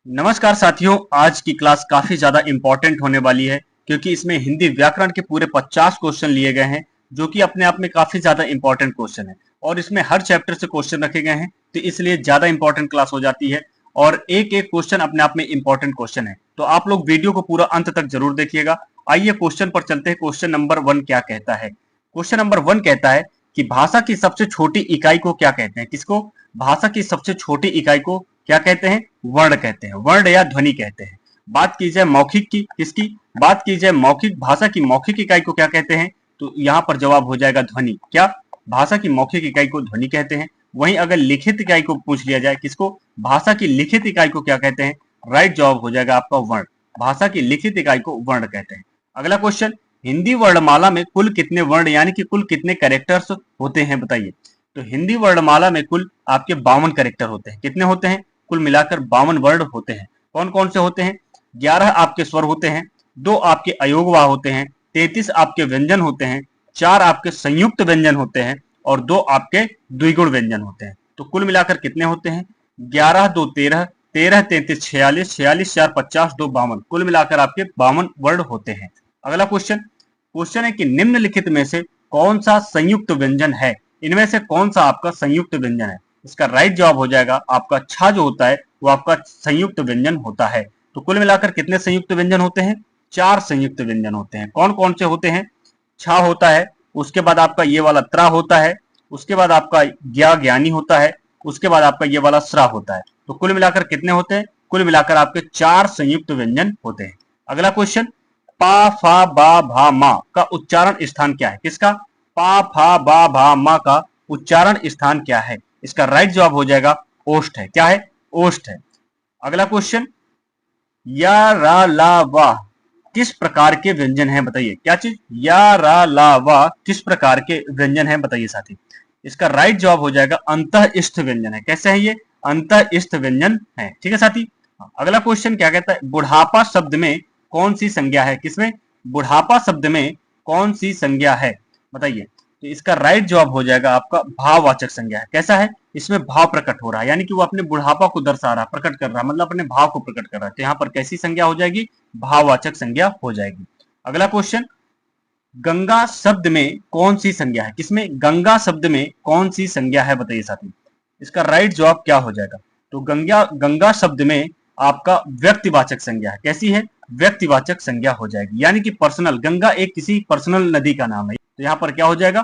नमस्कार साथियों, आज की क्लास काफी ज्यादा इंपॉर्टेंट होने वाली है क्योंकि इसमें हिंदी व्याकरण के पूरे 50 क्वेश्चन लिए गए हैं जो कि अपने आप में काफी ज्यादा इंपॉर्टेंट क्वेश्चन है और इसमें हर चैप्टर से क्वेश्चन रखे गए हैं, तो इसलिए ज्यादा इंपॉर्टेंट क्लास हो जाती है और एक एक क्वेश्चन अपने आप में इंपॉर्टेंट क्वेश्चन है। तो आप लोग वीडियो को पूरा अंत तक जरूर देखिएगा। आइए क्वेश्चन पर चलते हैं। क्वेश्चन नंबर 1 क्या कहता है? क्वेश्चन नंबर 1 कहता है कि भाषा की सबसे छोटी इकाई को क्या कहते हैं? किसको? भाषा की सबसे छोटी इकाई को क्या कहते हैं? वर्ण कहते हैं, वर्ण या ध्वनि कहते हैं। बात की जाए मौखिक की, किसकी बात की जाए? मौखिक। भाषा की मौखिक इकाई को क्या कहते हैं? तो यहाँ पर जवाब हो जाएगा ध्वनि। क्या? भाषा की मौखिक इकाई को ध्वनि कहते हैं। वहीं अगर लिखित इकाई को पूछ लिया जाए, किसको? भाषा की लिखित इकाई को क्या कहते हैं? राइट जवाब हो जाएगा आपका वर्ण। भाषा की लिखित इकाई को वर्ण कहते हैं। अगला क्वेश्चन, हिंदी वर्णमाला में कुल कितने वर्ण यानी कि कुल कितने कैरेक्टर्स होते हैं? बताइए। तो हिंदी वर्णमाला में कुल आपके 52 कैरेक्टर होते हैं। कितने होते हैं? कुल मिलाकर 52 वर्ण होते हैं। कौन कौन से होते हैं? 11 आपके स्वर होते हैं, 2 आपके अयोगवा होते हैं, 33 आपके व्यंजन होते हैं, 4 आपके संयुक्त व्यंजन होते हैं और 2 आपके द्विगुण व्यंजन होते हैं। तो कुल मिलाकर कितने होते हैं? 11 2 13, 13 33 46, 46 4 50, 2 52। कुल मिलाकर आपके 52 वर्ण होते हैं। अगला क्वेश्चन है कि निम्नलिखित में से कौन सा संयुक्त व्यंजन है? इनमें से कौन सा आपका संयुक्त व्यंजन है? इसका राइट जवाब हो जाएगा आपका छा जो होता है वो आपका संयुक्त व्यंजन होता है। तो कुल मिलाकर कितने संयुक्त व्यंजन होते हैं? 4 संयुक्त व्यंजन होते हैं। कौन कौन से होते हैं? छा होता है, उसके बाद आपका ये वाला त्रा होता है, उसके बाद आपका ज्ञा ज्ञानी होता है, उसके बाद आपका ये वाला स्रा होता है। तो कुल मिलाकर कितने होते हैं? कुल मिलाकर आपके 4 संयुक्त व्यंजन होते हैं। अगला क्वेश्चन, पा फा बा भा मा का उच्चारण स्थान क्या है? किसका? पा फा बा भा मा का उच्चारण स्थान क्या है? इसका राइट जवाब हो जाएगा ओष्ठ है। क्या है? ओष्ठ है। अगला क्वेश्चन, या रा ला वाह किस प्रकार के व्यंजन है? बताइए। क्या चीज? या रा ला वाह किस प्रकार के व्यंजन है? बताइए साथी। इसका राइट जवाब हो जाएगा अंतःस्थ व्यंजन है। कैसे है ये? अंतःस्थ व्यंजन है। ठीक है साथी। अगला क्वेश्चन क्या कहता है? बुढ़ापा शब्द में कौन सी संज्ञा है? किसमें? बुढ़ापा शब्द में कौन सी संज्ञा है? बताइए। तो इसका राइट जवाब हो जाएगा आपका भाववाचक संज्ञा है। कैसा है? इसमें भाव प्रकट हो रहा है, यानी कि वो अपने बुढ़ापा को दर्शा रहा, प्रकट कर रहा है, मतलब अपने भाव को प्रकट कर रहा है। तो यहाँ पर कैसी संज्ञा हो जाएगी? भाववाचक संज्ञा हो जाएगी। अगला क्वेश्चन, गंगा शब्द में कौन सी संज्ञा है? किसमें? गंगा शब्द में कौन सी संज्ञा है? बताइए साथी। इसका राइट जवाब क्या हो जाएगा? तो गंगा शब्द में आपका व्यक्तिवाचक संज्ञा है। कैसी है? व्यक्तिवाचक संज्ञा हो जाएगी, यानी कि पर्सनल। गंगा एक किसी पर्सनल नदी का नाम है, तो यहाँ पर क्या हो जाएगा?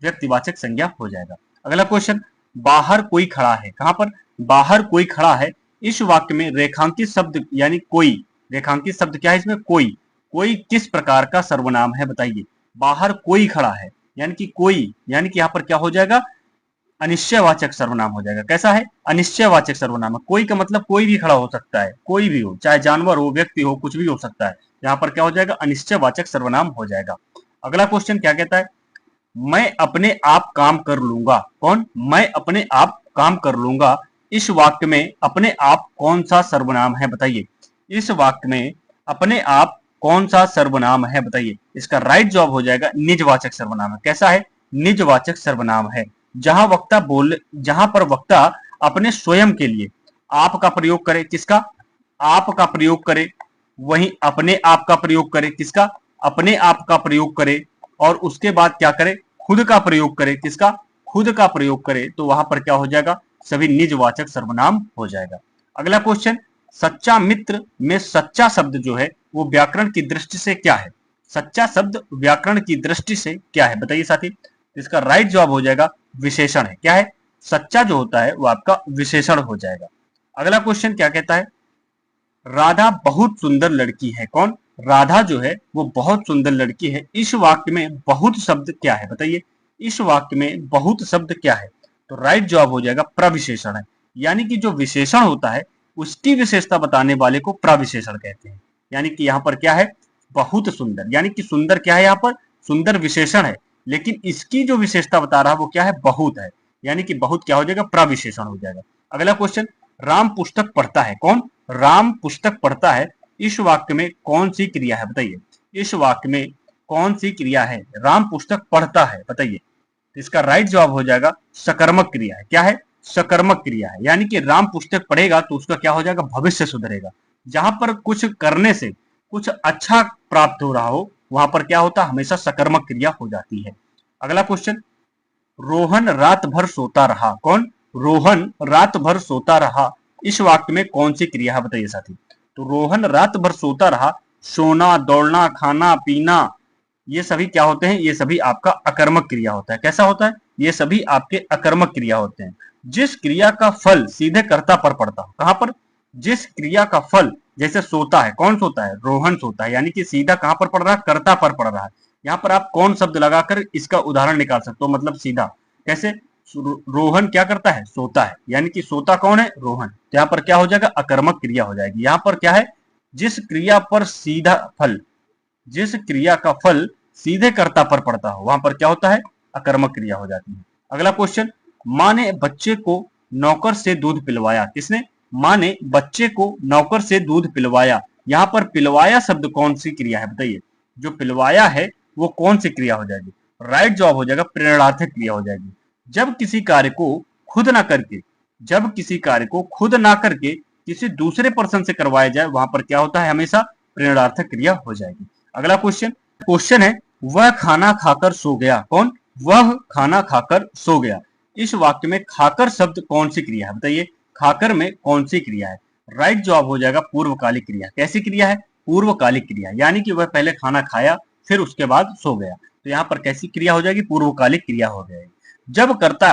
व्यक्तिवाचक संज्ञा हो जाएगा। अगला क्वेश्चन, बाहर कोई खड़ा है। कहां पर? बाहर कोई खड़ा है। इस वाक्य में रेखांकित शब्द यानी कोई, रेखांकित शब्द क्या है इसमें? कोई। कोई किस प्रकार का सर्वनाम है? बताइए। बाहर कोई खड़ा है यानी कि कोई, यानी कि यहाँ पर क्या हो जाएगा? अनिश्चयवाचक सर्वनाम हो जाएगा। कैसा है? अनिश्चयवाचक सर्वनाम है। कोई का मतलब कोई भी खड़ा हो सकता है, कोई भी हो, चाहे जानवर हो, व्यक्ति हो, कुछ भी हो सकता है। यहाँ पर क्या हो जाएगा? अनिश्चयवाचक सर्वनाम हो जाएगा। अगला क्वेश्चन क्या कहता है? मैं अपने आप काम कर लूंगा। कौन? मैं अपने आप काम कर लूंगा। इस वाक्य में अपने आप कौन सा सर्वनाम है? बताइए। इस वाक्य में अपने आप कौन सा सर्वनाम है? बताइए। इसका राइट जवाब हो जाएगा निजवाचक सर्वनाम है। कैसा है? निजवाचक सर्वनाम है। जहां पर वक्ता अपने स्वयं के लिए आप का प्रयोग करे। किसका? आप का प्रयोग करे। वहीं अपने आप का प्रयोग करे। किसका? अपने आप का प्रयोग करे। और उसके बाद क्या करे? खुद का प्रयोग करे। किसका? खुद का प्रयोग करे। तो वहां पर क्या हो जाएगा? सभी निजवाचक सर्वनाम हो जाएगा। अगला क्वेश्चन, सच्चा मित्र में सच्चा शब्द जो है वो व्याकरण की दृष्टि से क्या है? सच्चा शब्द व्याकरण की दृष्टि से क्या है? बताइए साथी। इसका राइट जवाब हो जाएगा विशेषण है। क्या है? सच्चा जो होता है वो आपका विशेषण हो जाएगा। अगला क्वेश्चन क्या कहता है? राधा बहुत सुंदर लड़की है। कौन? राधा जो है वो बहुत सुंदर लड़की है। इस वाक्य में बहुत शब्द क्या है? बताइए। इस वाक्य में बहुत शब्द क्या है? तो राइट जवाब हो जाएगा प्रविशेषण है, यानी कि जो विशेषण होता है उसकी विशेषता बताने वाले को प्रविशेषण कहते हैं। यानी कि यहाँ पर क्या है? बहुत सुंदर, यानी कि सुंदर क्या है? यहाँ पर सुंदर विशेषण है, लेकिन इसकी जो विशेषता बता रहा है वो क्या है? बहुत है, यानी कि बहुत क्या हो जाएगा? प्रविशेषण हो जाएगा। अगला क्वेश्चन, राम पुस्तक पढ़ता है। कौन? राम पुस्तक पढ़ता है। इस वाक्य में कौन सी क्रिया है? बताइए। इस वाक्य में कौन सी क्रिया है? राम पुस्तक पढ़ता है। बताइए। इसका राइट जवाब हो जाएगा सकर्मक क्रिया है। क्या है? सकर्मक क्रिया है, यानी कि राम पुस्तक पढ़ेगा तो उसका क्या हो जाएगा, भविष्य सुधरेगा। जहां पर कुछ करने से कुछ अच्छा प्राप्त हो रहा हो वहां पर क्या होता है, हमेशा सकर्मक क्रिया हो जाती है। अगला क्वेश्चन, रोहन रात भर सोता रहा। कौन? रोहन रात भर सोता रहा। इस वाक्य में कौन सी क्रिया है बताइए साथी। तो रोहन रात भर सोता रहा, सोना, दौड़ना, खाना पीना, ये सभी क्या होते हैं, ये सभी आपका अकर्मक क्रिया होता है। कैसा होता है, ये सभी आपके अकर्मक क्रिया होते हैं। जिस क्रिया का फल सीधे कर्ता पर पड़ता हो, कहां पर, जिस क्रिया का फल, जैसे सोता है, कौन सोता है, रोहन सोता है, यानी कि सीधा कहां पर पड़ रहा है, कर्ता पर पड़ रहा है। यहाँ पर आप कौन शब्द लगाकर इसका उदाहरण निकाल सकते हो, मतलब सीधा कैसे, रोहन क्या करता है, सोता है, यानी कि सोता कौन है, रोहन। तो यहाँ पर क्या हो जाएगा, अकर्मक क्रिया हो जाएगी। यहाँ पर क्या है, जिस क्रिया पर सीधा फल, जिस क्रिया का फल सीधे कर्ता पर पड़ता हो वहां पर क्या होता है, अकर्मक क्रिया हो जाती है। अगला क्वेश्चन, माँ ने बच्चे को नौकर से दूध पिलवाया। किसने? माँ ने बच्चे को नौकर से दूध पिलवाया। यहाँ पर पिलवाया शब्द कौन सी क्रिया है बताइए, जो पिलवाया है वो कौन सी क्रिया हो जाएगी, राइट जवाब हो जाएगा प्रेरणार्थक क्रिया हो जाएगी। जब किसी कार्य को खुद ना करके, जब किसी कार्य को खुद ना करके किसी दूसरे पर्सन से करवाया जाए वहां पर क्या होता है, हमेशा प्रेरणार्थक क्रिया हो जाएगी। अगला क्वेश्चन, क्वेश्चन है, वह खाना खाकर सो गया। कौन? वह खाना खाकर सो गया। इस वाक्य में खाकर शब्द कौन सी क्रिया है बताइए, खाकर में कौन सी क्रिया है, राइट जवाब हो जाएगा पूर्वकालिक क्रिया। कैसी क्रिया है, पूर्वकालिक क्रिया, यानी कि वह पहले खाना खाया फिर उसके बाद सो गया। तो यहाँ पर कैसी क्रिया हो जाएगी, पूर्वकालिक क्रिया हो जाएगी। जब कर्ता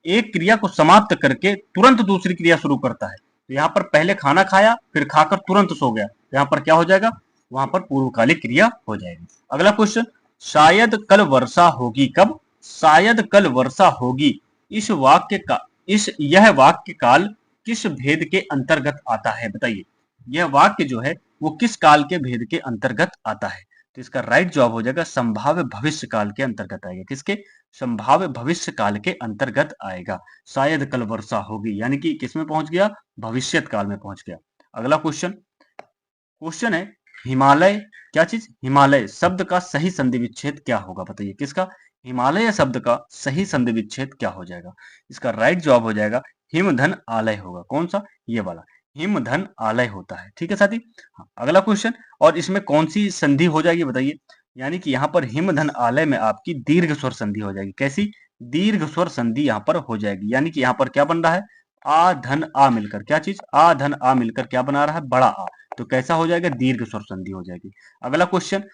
एक क्रिया को समाप्त करके तुरंत दूसरी क्रिया शुरू करता है, तो यहाँ पर पहले खाना खाया फिर खाकर तुरंत सो गया, तो यहाँ पर क्या हो जाएगा, वहां पर पूर्वकालिक क्रिया हो जाएगी। अगला क्वेश्चन, शायद कल वर्षा होगी। कब? शायद कल वर्षा होगी। इस वाक्य का यह वाक्य काल किस भेद के अंतर्गत आता है बताइए, यह वाक्य जो है वो किस काल के भेद के अंतर्गत आता है। तो इसका राइट जवाब हो जाएगा संभाव्य भविष्य काल के अंतर्गत आएगा। किसके? संभाव्य भविष्य काल के अंतर्गत आएगा। शायद कल वर्षा होगी यानी कि किसमें पहुंच गया, भविष्यत काल में पहुंच गया। अगला क्वेश्चन, क्वेश्चन है, हिमालय, क्या चीज, हिमालय शब्द का सही संधि विच्छेद क्या होगा बताइए। किसका? हिमालय शब्द का सही संधि विच्छेद क्या हो जाएगा। इसका राइट जवाब हो जाएगा हिमधन आलय होगा। कौन सा? ये वाला, हिमधन आलय होता है। ठीक है साथी। हाँ, अगला क्वेश्चन, और इसमें कौन सी संधि हो जाएगी बताइए, यानी कि यहाँ पर हिमधन आलय में आपकी दीर्घ स्वर संधि हो जाएगी। कैसी? दीर्घ स्वर संधि यहाँ पर हो जाएगी, यानी कि यहाँ पर क्या बन रहा है, आ धन आ मिलकर, क्या चीज, आ धन आ मिलकर क्या बना रहा है, बड़ा आ। तो कैसा हो जाएगा, दीर्घ स्वर संधि हो जाएगी। अगला क्वेश्चन,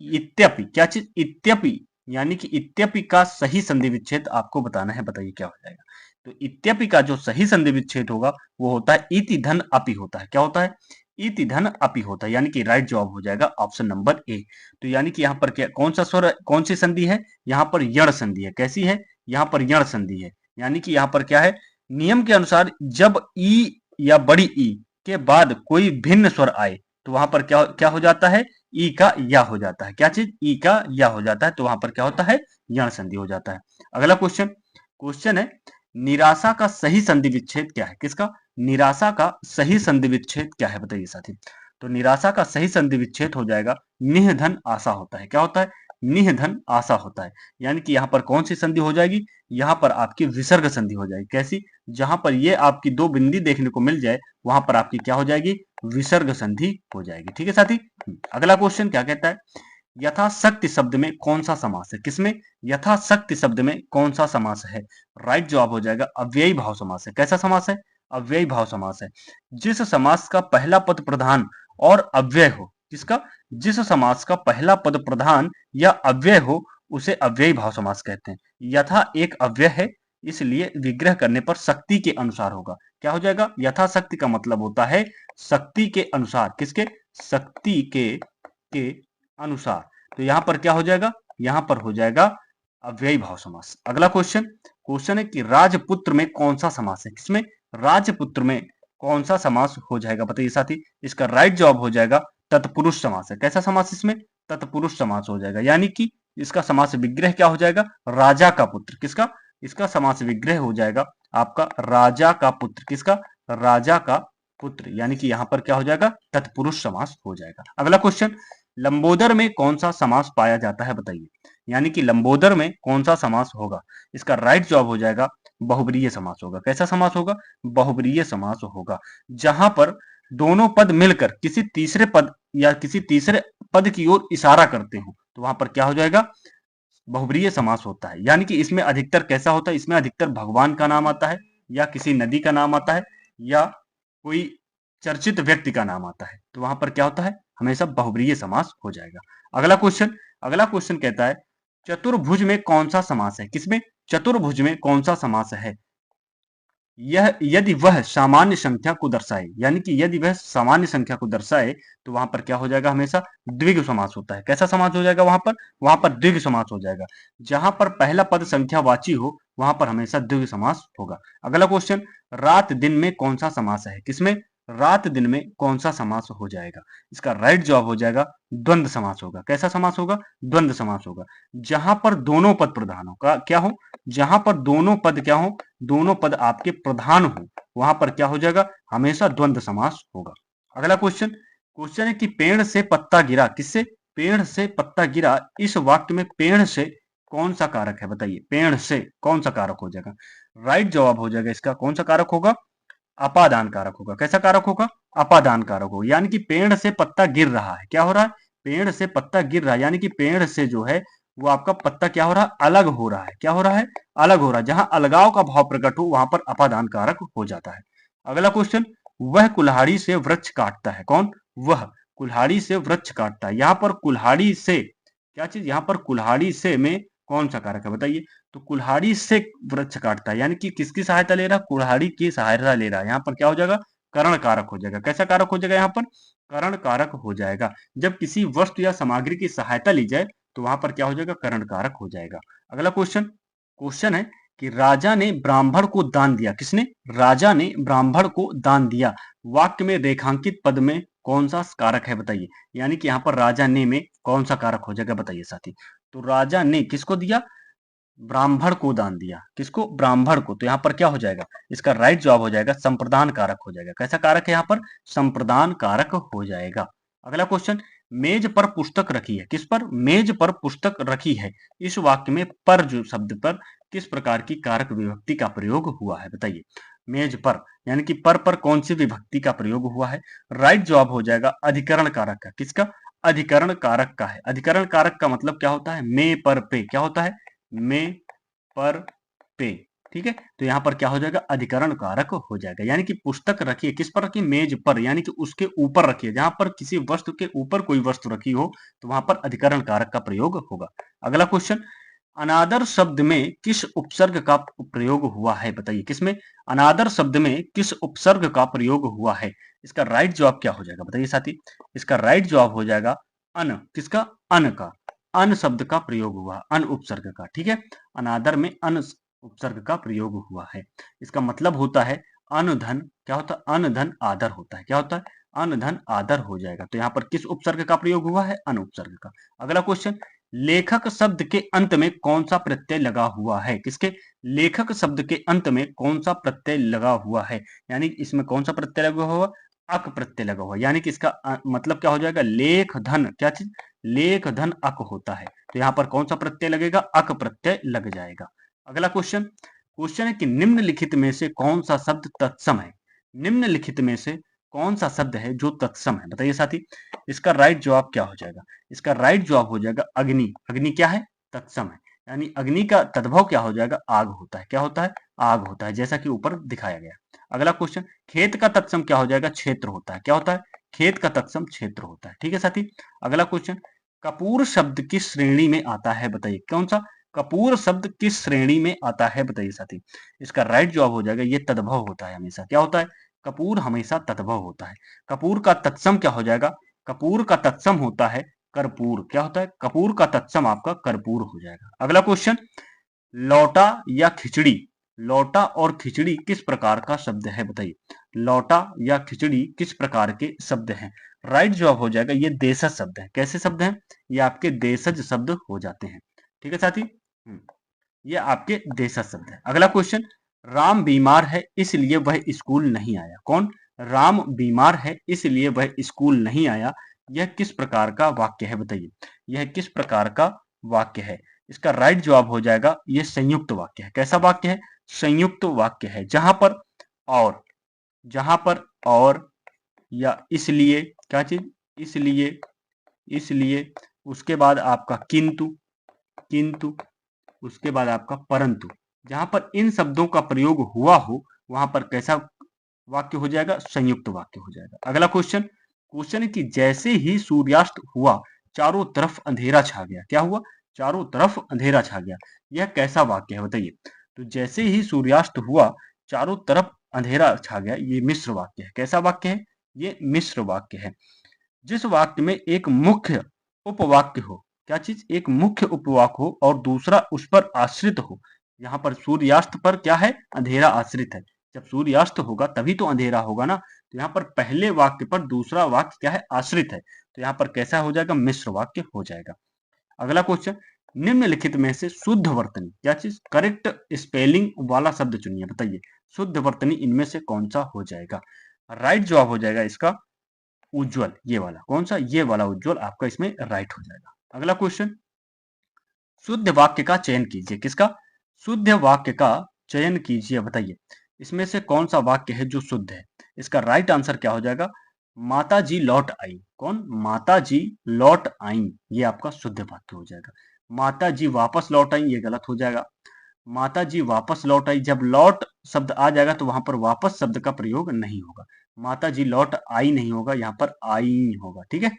इत्यपि, क्या चीज, इत्यपि, यानी कि इत्यपि का सही संधि विच्छेद आपको बताना है, बताइए क्या हो जाएगा। तो इत्यपि का जो सही संधि विच्छेद होगा वो होता है इति धन अपि होता है। क्या होता है? इति धन अपि होता है, यानी कि राइट जवाब हो जाएगा ऑप्शन नंबर ए। तो यानी कि यहाँ पर क्या, कौन सा स्वर, कौन सी संधि है, यहाँ पर यण संधि है। कैसी है? यहाँ पर यण संधि है, यानी कि यहाँ पर क्या है, नियम के अनुसार जब ई या बड़ी ई के बाद कोई भिन्न स्वर आए तो वहां पर क्या क्या हो जाता है, ई का या हो जाता है। क्या चीज? ई का या हो जाता है, तो वहां पर क्या होता है, यण संधि हो जाता है। अगला क्वेश्चन, क्वेश्चन है, निराशा का सही संधि विच्छेद क्या है। किसका? निराशा का सही संधि विच्छेद क्या है बताइए साथी। तो निराशा का सही संधि विच्छेद हो जाएगा निहधन आशा होता है। क्या होता है? निहधन आशा होता है, यानी कि यहाँ पर कौन सी संधि हो जाएगी, यहाँ पर आपकी विसर्ग संधि हो जाएगी। कैसी? जहां पर ये आपकी दो बिंदी देखने को मिल जाए वहां पर आपकी क्या हो जाएगी, विसर्ग संधि हो जाएगी। ठीक है साथी। अगला क्वेश्चन क्या कहता है, यथाशक्ति शब्द में कौन सा समास है। किसमें? यथाशक्ति शब्द में कौन सा समास है, राइट जवाब हो जाएगा अव्ययी भाव समास है। कैसा समास है? अव्ययी भाव समास है। जिस समास का पहला पद प्रधान और अव्यय हो, किसका? जिस समास का पहला पद प्रधान या अव्यय हो उसे अव्ययी भाव समास कहते हैं। यथा एक अव्यय है इसलिए विग्रह करने पर शक्ति के अनुसार होगा। क्या हो जाएगा? यथाशक्ति का मतलब होता है शक्ति के अनुसार। किसके? शक्ति के अनुसार। तो यहां पर क्या हो जाएगा, यहां पर हो जाएगा अव्ययी भाव समास। अगला क्वेश्चन, क्वेश्चन है कि राजपुत्र में कौन सा समास है। किसमें? राजपुत्र में कौन सा समास हो जाएगा बताइए साथी। इसका राइट जवाब हो जाएगा तत्पुरुष समास है। कैसा समास? इसमें तत्पुरुष समास हो जाएगा, यानी कि इसका समास विग्रह क्या हो जाएगा, राजा का पुत्र। किसका? इसका समास विग्रह हो जाएगा आपका राजा का पुत्र। किसका? राजा का पुत्र, यानी कि यहां पर क्या हो जाएगा, तत्पुरुष समास हो जाएगा। अगला क्वेश्चन, लंबोदर में कौन सा समास पाया जाता है बताइए, यानी कि लंबोदर में कौन सा समास होगा। इसका राइट जवाब हो जाएगा बहुब्रीहि समास होगा। कैसा समास होगा? बहुब्रीहि समास होगा। जहां पर दोनों पद मिलकर किसी तीसरे पद या किसी तीसरे पद की ओर इशारा करते हो तो वहां पर क्या हो जाएगा? बहुब्रीहि समास होता है। यानी कि इसमें अधिकतर कैसा होता है? इसमें अधिकतर भगवान का नाम आता है या किसी नदी का नाम आता है या कोई चर्चित व्यक्ति का नाम आता है, तो वहां पर क्या होता है? हमेशा बहुब्रीहि समास हो जाएगा। अगला क्वेश्चन कहता है चतुर्भुज में कौन सा समास है? किसमें? चतुर्भुज में कौन सा समास है? यह यदि वह सामान्य संख्या को दर्शाए, यानी कि यदि वह सामान्य संख्या को दर्शाए तो वहां पर क्या हो जाएगा? हमेशा द्विगु समास होता है। कैसा समास हो जाएगा? वहां पर द्विगु समास हो जाएगा। जहां पर पहला पद संख्यावाची हो वहां पर हमेशा द्विगु समास होगा। अगला क्वेश्चन, रात दिन में कौन सा समास है? किसमें? रात दिन में कौन सा समास हो जाएगा? इसका राइट जवाब हो जाएगा द्वंद्व समास होगा। कैसा समास होगा? द्वंद्व समास होगा। जहां पर दोनों पद प्रधान हो, क्या हो? जहां पर दोनों पद क्या हो? दोनों पद आपके प्रधान हो वहां पर क्या हो जाएगा? हमेशा द्वंद्व समास होगा। अगला क्वेश्चन है कि पेड़ से पत्ता गिरा। किससे? पेड़ से पत्ता गिरा। इस वाक्य में पेड़ से कौन सा कारक है? बताइए, पेड़ से कौन सा कारक हो जाएगा? राइट जवाब हो जाएगा इसका कौन सा कारक होगा? अपादान कारक होगा। कैसा कारक होगा? अपादान कारक होगा। यानी कि पेड़ से पत्ता गिर रहा है। क्या हो रहा है? पेड़ से पत्ता गिर रहा है, यानी कि पेड़ से जो है वो आपका पत्ता क्या हो रहा है? अलग हो रहा है। क्या हो रहा है? अलग हो रहा है। जहां अलगाव का भाव प्रकट हो वहां पर अपादान कारक हो जाता है। अगला क्वेश्चन, वह कुल्हाड़ी से वृक्ष काटता है। कौन? वह कुल्हाड़ी से वृक्ष काटता है। यहां पर कुल्हाड़ी से क्या चीज? यहां पर कुल्हाड़ी से में कौन सा कारक है? बताइए। तो कुल्हाड़ी से वृक्ष काटता है, यानी कि किसकी सहायता ले रहा? कुल्हाड़ी की सहायता ले रहा है। यहाँ पर क्या हो जाएगा? करण कारक हो जाएगा। कैसा कारक हो जाएगा? यहाँ पर करण कारक हो जाएगा। जब किसी वस्तु या सामग्री की सहायता ली जाए तो वहां पर क्या हो जाएगा? करण कारक हो जाएगा। अगला क्वेश्चन है कि राजा ने ब्राह्मण को दान दिया। किसने? राजा ने ब्राह्मण को दान दिया। वाक्य में रेखांकित पद में कौन सा कारक है? बताइए। यानी कि यहाँ पर राजा ने में कौन सा कारक हो जाएगा? बताइए साथी। तो राजा ने किसको दिया? ब्राह्मण को दान दिया। किसको? ब्राह्मण को। तो यहाँ पर क्या हो जाएगा? इसका राइट जवाब हो जाएगा संप्रदान कारक हो जाएगा। कैसा कारक है यहाँ पर? संप्रदान कारक हो जाएगा। अगला क्वेश्चन, मेज पर पुस्तक रखी है। किस पर? मेज पर पुस्तक रखी है। इस वाक्य में पर जो शब्द पर किस प्रकार की कारक विभक्ति का प्रयोग हुआ है? बताइए। मेज पर यानी कि पर कौन सी विभक्ति का प्रयोग हुआ है? राइट जवाब हो जाएगा अधिकरण कारक का। किसका? अधिकरण कारक का है। अधिकरण कारक का मतलब क्या होता है? में पर पे क्या होता है? में पर पे। ठीक है, तो यहां पर क्या हो जाएगा? अधिकरण कारक हो जाएगा। यानी कि पुस्तक रखिए। किस पर रखिए? मेज पर, यानी कि उसके ऊपर रखिए। जहां पर किसी वस्तु के ऊपर कोई वस्तु रखी हो तो वहां पर अधिकरण कारक का प्रयोग होगा। अगला क्वेश्चन, अनादर शब्द में किस उपसर्ग का प्रयोग हुआ है? बताइए। किसमें? अनादर शब्द में किस उपसर्ग का प्रयोग हुआ है? इसका राइट जवाब क्या हो जाएगा? बताइए साथी। इसका राइट जवाब हो जाएगा अन। किसका? अन का। अन शब्द का प्रयोग हुआ, अन उपसर्ग का। ठीक है, अनादर में अन उपसर्ग का प्रयोग हुआ है। इसका मतलब होता है अन धन। क्या होता है? अन धन आदर होता है। क्या होता है? अन धन आदर हो जाएगा। तो यहाँ पर किस उपसर्ग का प्रयोग हुआ है? अन उपसर्ग का। अगला क्वेश्चन, लेखक शब्द के अंत में कौन सा प्रत्यय लगा हुआ है? किसके? लेखक शब्द के अंत में कौन सा प्रत्यय लगा हुआ है? यानी इसमें कौन सा प्रत्यय लगा हुआ? अक प्रत्यय लगा हुआ। यानी कि इसका मतलब क्या हो जाएगा? लेख धन। क्या चीज? लेख धन अक होता है। तो यहाँ पर कौन सा प्रत्यय लगेगा? अक प्रत्यय लग जाएगा। अगला क्वेश्चन है कि निम्नलिखित में से कौन सा शब्द तत्सम है? निम्नलिखित में से कौन सा शब्द है जो तत्सम है? बताइए साथी। इसका राइट जवाब क्या हो जाएगा? इसका राइट जवाब हो जाएगा अग्नि। अग्नि क्या है? तत्सम है। यानी अग्नि का तद्भव क्या हो जाएगा? आग होता है। क्या होता है? आग होता है, जैसा कि ऊपर दिखाया गया। अगला क्वेश्चन, खेत का तत्सम क्या हो जाएगा? क्षेत्र होता है। क्या होता है? खेत का तत्सम क्षेत्र होता है। ठीक है साथी। अगला क्वेश्चन, कपूर शब्द किस श्रेणी में आता है? बताइए। कौन सा? कपूर शब्द किस श्रेणी में आता है? बताइए साथी। इसका राइट जवाब हो जाएगा ये तद्भव होता है हमेशा। क्या होता है? कपूर हमेशा तद्भव होता है। कपूर का तत्सम क्या हो जाएगा? कपूर का तत्सम होता है कर्पूर। क्या होता है? कपूर का तत्सम आपका कर्पूर हो जाएगा। अगला क्वेश्चन, लौटा या खिचड़ी। लौटा और खिचड़ी किस प्रकार का शब्द है? बताइए। लौटा या खिचड़ी किस प्रकार के शब्द हैं? राइट जवाब हो जाएगा ये देशज शब्द है। कैसे शब्द हैं? ये आपके देशज शब्द हो जाते हैं। ठीक है साथी। ये आपके देशज शब्द है। अगला क्वेश्चन, राम बीमार है इसलिए वह स्कूल नहीं आया। कौन? राम बीमार है इसलिए वह स्कूल नहीं आया। यह किस प्रकार का वाक्य है? बताइए। यह किस प्रकार का वाक्य है? इसका राइट जवाब हो जाएगा ये संयुक्त वाक्य है। कैसा वाक्य है? संयुक्त वाक्य है, और जहां पर और या इसलिए, क्या चीज? इसलिए, इसलिए, उसके बाद आपका किंतु, किंतु, उसके बाद आपका परंतु, जहां पर इन शब्दों का प्रयोग हुआ हो वहां पर कैसा वाक्य हो जाएगा? संयुक्त वाक्य हो जाएगा। अगला क्वेश्चन, क्वेश्चन है कि जैसे ही सूर्यास्त हुआ चारों तरफ अंधेरा छा गया। क्या हुआ? चारों तरफ अंधेरा छा गया। यह कैसा वाक्य है बताइए? तो जैसे ही सूर्यास्त हुआ चारों तरफ अंधेरा छा गया, ये मिश्र वाक्य है। कैसा वाक्य है? ये मिश्र वाक्य है। जिस वाक्य में एक मुख्य उपवाक्य हो, क्या चीज? एक मुख्य उपवाक्य हो और दूसरा उस पर आश्रित हो। यहाँ पर सूर्यास्त पर क्या है? अंधेरा आश्रित है। जब सूर्यास्त होगा तभी तो अंधेरा होगा ना। तो यहाँ पर पहले वाक्य पर दूसरा वाक्य क्या है? आश्रित है। तो यहाँ पर कैसा हो जाएगा? मिश्र वाक्य हो जाएगा। अगला क्वेश्चन, निम्नलिखित में से शुद्ध वर्तनी, क्या चीज? करेक्ट स्पेलिंग वाला शब्द चुनिए। बताइए शुद्ध वर्तनी इनमें से कौन सा हो जाएगा? राइट जवाब हो जाएगा इसका उज्जवल, ये वाला। कौन सा? ये वाला उज्जवल आपका इसमें राइट हो जाएगा। अगला क्वेश्चन, शुद्ध वाक्य का चयन कीजिए। किसका? शुद्ध वाक्य का चयन कीजिए। बताइए इसमें से कौन सा वाक्य है जो शुद्ध है? इसका राइट आंसर क्या हो जाएगा? माता जी लौट आई। कौन? माता जी लौट आई, ये आपका शुद्ध वाक्य हो जाएगा। माता जी वापस लौट आई, ये गलत हो जाएगा। माता जी वापस लौट आई, जब लौट शब्द आ जाएगा तो वहां पर वापस शब्द का प्रयोग नहीं होगा। माता जी लौट आई नहीं होगा, यहाँ पर आई होगा। ठीक है।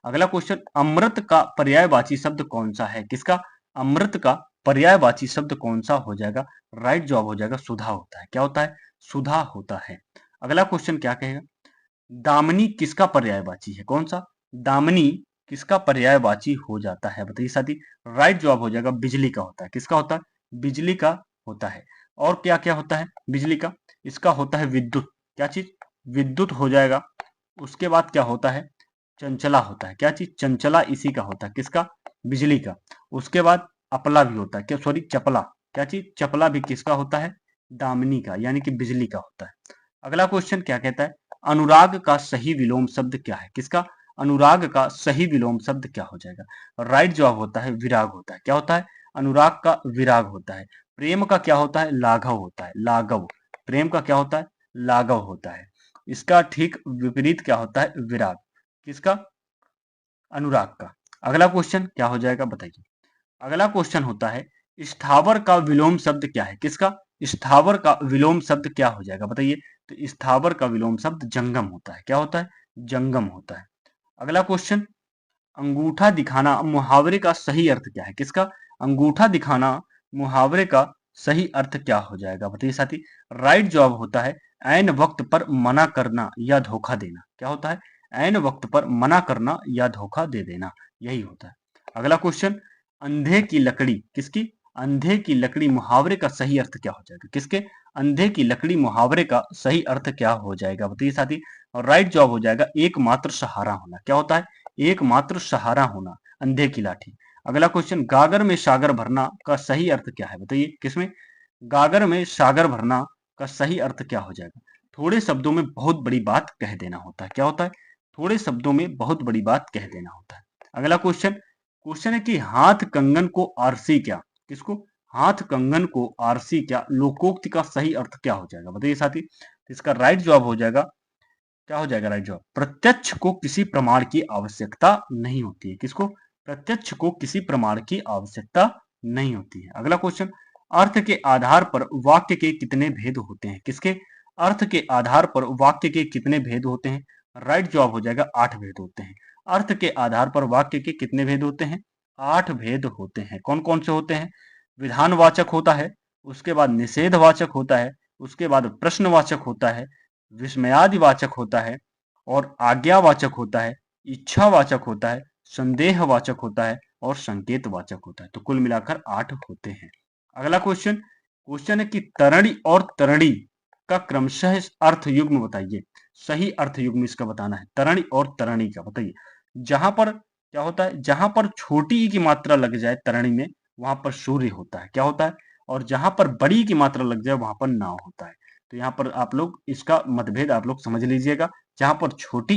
अगला क्वेश्चन, अमृत का पर्यायवाची शब्द कौन सा है? किसका? अमृत का पर्यायवाची शब्द कौन सा हो जाएगा? राइट जवाब हो जाएगा सुधा होता है। क्या होता है? सुधा होता है। अगला क्वेश्चन क्या कहेगा? दामिनी किसका पर्यायवाची है? कौन सा? दामिनी किसका पर्यायवाची हो जाता है? बताइए साथी। राइट जवाब हो जाएगा बिजली का होता है। किसका होता है? बिजली का होता है। और क्या क्या होता है बिजली का? इसका होता है विद्युत। क्या चीज? विद्युत हो जाएगा। उसके बाद क्या होता है? चंचला होता है। क्या चीज? चंचला इसी का होता है। किसका? बिजली का। उसके बाद अपला भी होता है। क्या? सॉरी, चपला। क्या चीज? चपला भी किसका होता है? दामिनी का, यानी कि बिजली का होता है। अगला क्वेश्चन क्या कहता है? अनुराग का सही विलोम शब्द क्या है? किसका? अनुराग का सही विलोम शब्द क्या हो जाएगा? राइट जवाब होता है विराग होता है। क्या होता है? अनुराग का विराग होता है। प्रेम का क्या होता है? लाघव होता है। लाघव। प्रेम का क्या होता है? लाघव होता है। इसका ठीक विपरीत क्या होता है? विराग। किसका? अनुराग का। अगला क्वेश्चन क्या हो जाएगा बताइए? अगला क्वेश्चन होता है स्थावर का विलोम शब्द क्या है? किसका? स्थावर का विलोम शब्द क्या हो जाएगा बताइए? तो स्थावर का विलोम शब्द जंगम होता है। क्या होता है? जंगम होता है। अगला क्वेश्चन, अंगूठा दिखाना मुहावरे का सही अर्थ क्या है? किसका? अंगूठा दिखाना मुहावरे का सही अर्थ क्या हो जाएगा बताइए साथी? राइट जवाब होता है ऐन वक्त पर मना करना या धोखा देना। क्या होता है? ऐन वक्त पर मना करना या धोखा दे देना, यही होता है। अगला क्वेश्चन, अंधे की लकड़ी, किसकी? अंधे की लकड़ी मुहावरे का सही अर्थ क्या हो जाएगा? किसके? अंधे की लकड़ी मुहावरे का सही अर्थ क्या हो जाएगा बताइए साथी? और राइट जवाब हो जाएगा एकमात्र सहारा होना। क्या होता है? एकमात्र सहारा होना, अंधे की लाठी। अगला क्वेश्चन, गागर में सागर भरना का सही अर्थ क्या है बताइए? किसमें? गागर में सागर भरना का सही अर्थ क्या हो जाएगा? थोड़े शब्दों में बहुत बड़ी बात कह देना होता है। क्या होता है? थोड़े शब्दों में बहुत बड़ी बात कह देना होता है। अगला क्वेश्चन, क्वेश्चन है कि हाथ कंगन को आरसी क्या? किसको? हाथ कंगन को आरसी क्या? लोकोक्ति का सही अर्थ क्या हो जाएगा बताइए साथी? तो इसका राइट जवाब हो जाएगा, क्या हो जाएगा राइट जवाब? प्रत्यक्ष को किसी प्रमाण की आवश्यकता नहीं होती है। किसको? प्रत्यक्ष को किसी प्रमाण की आवश्यकता नहीं होती है। अगला क्वेश्चन, अर्थ के आधार पर वाक्य के कितने भेद होते हैं? किसके? अर्थ के आधार पर वाक्य के कितने भेद होते हैं? राइट जवाब हो जाएगा 8 भेद होते हैं। अर्थ के आधार पर वाक्य के कितने भेद होते हैं? 8 भेद होते हैं। कौन कौन से होते हैं? विधानवाचक होता है, उसके बाद निषेधवाचक होता है, उसके बाद प्रश्नवाचक होता है, विस्मयादिवाचक होता है, और आज्ञावाचक होता है, इच्छावाचक होता है, संदेहवाचक होता है, और संकेतवाचक होता है। तो कुल मिलाकर 8 होते हैं। अगला क्वेश्चन, क्वेश्चन है कि तरणी और तरणी का क्रमशः अर्थ युग्म बताइए। सही अर्थ युग्म इसका बताना है। तरणी और तरणी का बताइए। जहां पर क्या होता है? जहां पर छोटी ई की मात्रा लग जाए तरणी में, वहां पर सूर्य होता है। क्या होता है? और जहां पर बड़ी की मात्रा लग जाए वहां पर नाव होता है। तो यहाँ पर आप लोग इसका मतभेद आप लोग समझ लीजिएगा। जहां पर छोटी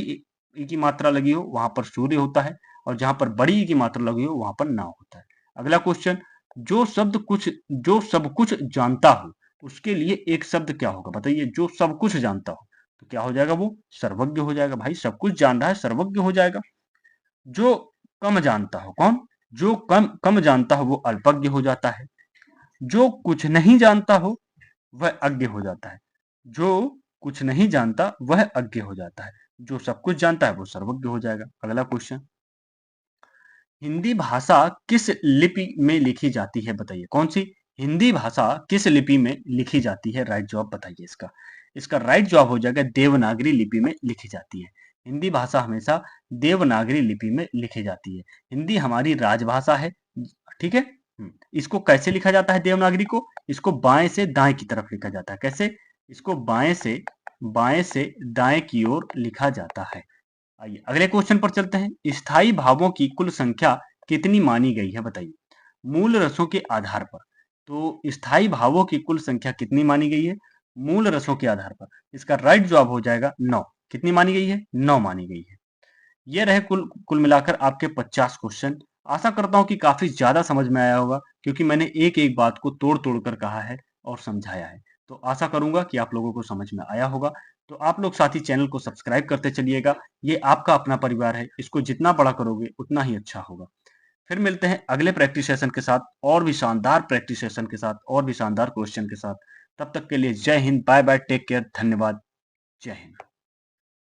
ई की मात्रा लगी हो वहां पर सूर्य होता है, और जहां पर बड़ी ई की मात्रा लगी हो वहां पर नाव होता है। अगला क्वेश्चन, जो सब कुछ जानता हो, उसके लिए एक शब्द क्या होगा बताइए? जो सब कुछ जानता हो तो क्या हो जाएगा? वो सर्वज्ञ हो जाएगा। भाई सब कुछ जान रहा है, सर्वज्ञ हो जाएगा। जो कम जानता हो, कौन? जो कम कम जानता हो वो अल्पज्ञ हो जाता है। जो कुछ नहीं जानता हो वह अज्ञ हो जाता है। जो कुछ नहीं जानता वह अज्ञ हो जाता है। जो सब कुछ जानता है वो सर्वज्ञ हो जाएगा। अगला क्वेश्चन, हिंदी भाषा किस लिपि में लिखी जाती है बताइए? कौन सी? हिंदी भाषा किस लिपि में लिखी जाती है? राइट जवाब बताइए इसका। इसका राइट जवाब हो जाएगा देवनागरी लिपि में लिखी जाती है। हिंदी भाषा हमेशा देवनागरी लिपि में लिखी जाती है। हिंदी हमारी राजभाषा है, ठीक है। इसको कैसे लिखा जाता है देवनागरी को? इसको बाएं से दाएं की तरफ लिखा जाता है। कैसे? इसको बाएं से दाएं की ओर लिखा जाता है। आइए अगले क्वेश्चन पर चलते हैं। स्थायी भावों की कुल संख्या कितनी मानी गई है बताइए? मूल रसों के आधार पर। तो स्थायी भावों की कुल संख्या कितनी मानी गई है? मूल रसों के आधार पर। इसका राइट जवाब हो जाएगा 9। कितनी मानी गई है? 9 मानी गई है। ये रहे कुल कुल मिलाकर आपके 50 क्वेश्चन। आशा करता हूं कि काफी ज्यादा समझ में आया होगा, क्योंकि मैंने एक एक बात को तोड़ तोड़ कर कहा है और समझाया है। तो आशा करूंगा कि आप लोगों को समझ में आया होगा। तो आप लोग साथ ही चैनल को सब्सक्राइब करते चलिएगा। ये आपका अपना परिवार है, इसको जितना बड़ा करोगे उतना ही अच्छा होगा। फिर मिलते हैं अगले प्रैक्टिस सेशन के साथ, और भी शानदार प्रैक्टिस सेशन के साथ, और भी शानदार क्वेश्चन के साथ। तब तक के लिए जय हिंद, बाय बाय, टेक केयर, धन्यवाद, जय हिंद।